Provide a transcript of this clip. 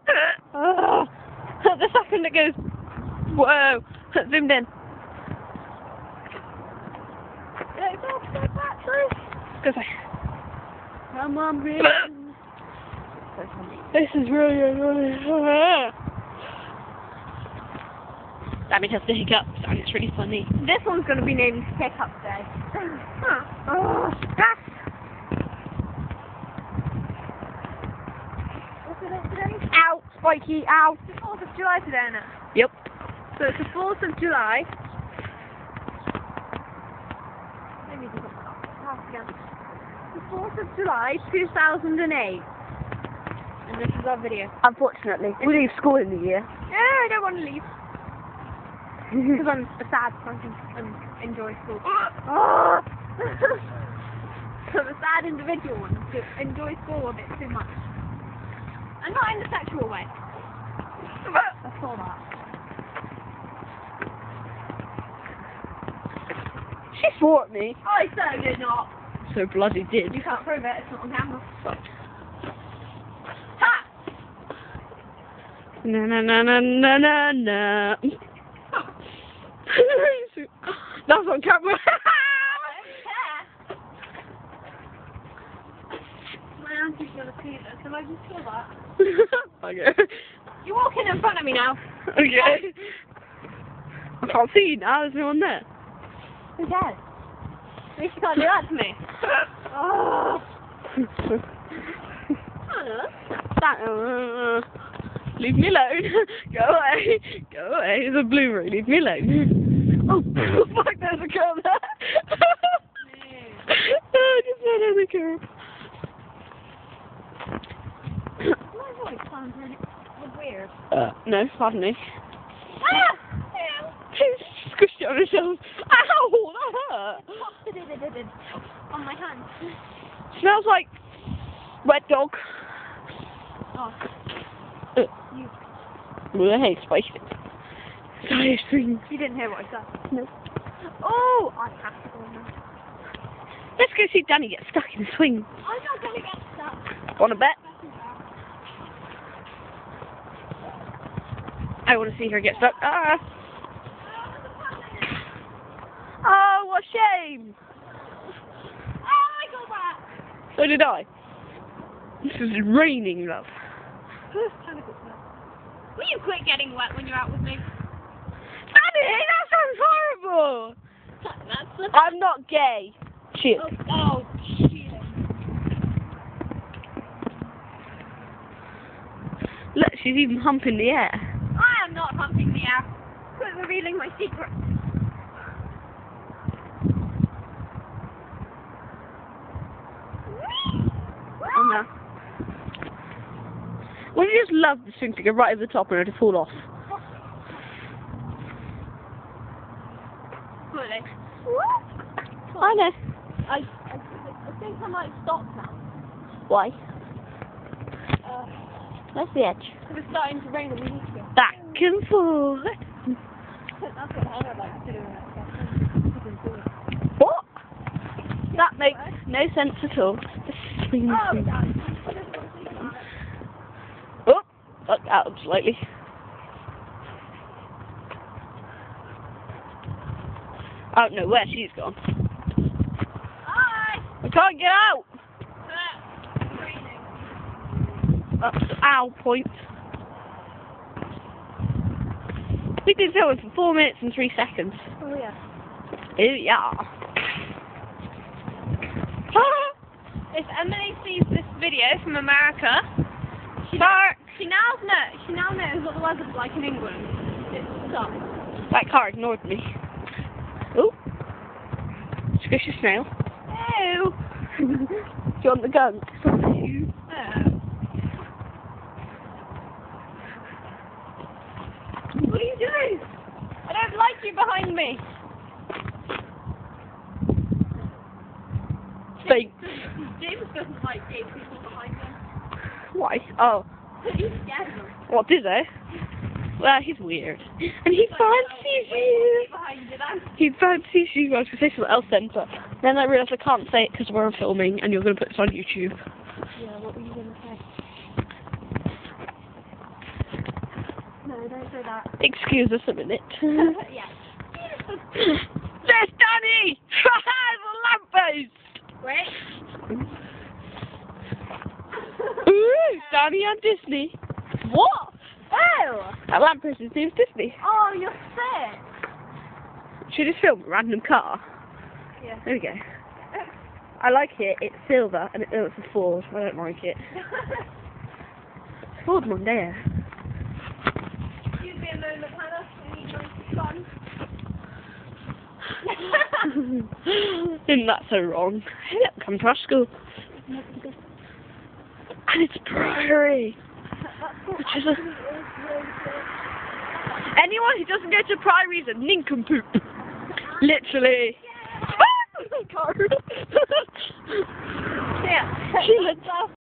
The second it goes, whoa, zoomed in. Go say. Come on, baby. This is really Damien has the hiccups and it's really funny. This one's going to be named Hiccups Day. What's the date today? Ow, spiky, ow. It's the 4th of July today, isn't it? Yep. So it's the 4th of July. Let me just again. The 4th of July, 2008. And this is our video. Unfortunately, we leave school in the year. Yeah, I don't want to leave. Because I'm a sad person and enjoy school. So I'm a sad individual one to enjoy school a bit too much. And not in a sexual way. I saw that. She swore at me. I so did not. So bloody did. You can't prove it, it's not on camera. Ha! Na na na na na na na. That's on camera. My auntie's gonna see this, and I just feel that. Okay. You're walking in front of me now. Okay. I can't see you now, there's no one there. Who cares? At least you can't do that to me. Oh. Leave me alone. Go away. Go away. It's a blueberry. Leave me alone. Oh, fuck, there's a girl there. I just said there's a girl. My voice sounds really weird. No, pardon me. Ah! She's squished it on her shelf. Ow, that hurt. On my hand. Smells like wet dog. Oh. You. Well, hey, spicy. Sorry, string. You didn't hear what I said. No. Oh, I have to go now. Let's go see Danny get stuck in the swing. I'm not going to get stuck. Wanna bet? I want to see her get stuck. Ah! Oh, what a shame! Oh, I got back. So did I. This is raining, love. Will you quit getting wet when you're out with me? Danny, that sounds horrible! That's the... I'm not gay. Shit. Oh, shit. Look, she's even humping the air. I am not humping the air. Quit revealing my secret. Oh no. Well, you just love the string to go right over the top and her to fall off. Really? I know. I think I might stop now. Why? Where's the edge? It's starting to rain and we need to go. Back and forth. That's what Hannah likes to do. What? That makes no sense at all. Oh, duck out slightly. I don't know where she's gone. Hi! I can't get out! It's raining. That's the ow point. We did filming for 4 minutes and 3 seconds. Oh yeah. Oh yeah. If Emily sees this video from America, she now knows what the weather's like in England. It sucks. That car ignored me. Oh. Squishy snail. Ew. Do you want the gunk? Oh. What are you doing? I don't like you behind me. Thanks. James doesn't like gay people behind him. Why? Oh. He's scared of them. What, did they? Well, he's weird. And he fancies you. Behind you then. He fancies you. I was going to say something else then, but then I realised I can't say it because we're filming and you're going to put this on YouTube. Yeah, what were you going to say? No, don't say that. Excuse us a minute. Yeah. There's Danny! The lamppost! Wait. Ooh, Danny and Disney. What? Oh! That lamppost is named Disney. Oh, you're sick. Should we just film a random car? Yeah. There we go. I like it. It's silver and it's a Ford. I don't like it. Ford Mondeo. Excuse me a moment, Hannah. I need my son. Isn't that so wrong? Hey, look, come to our school. And it's Priory. Which is a... Anyone who doesn't go to Priory is a nincompoop. Literally. Yeah. Car. Yeah. She looks off.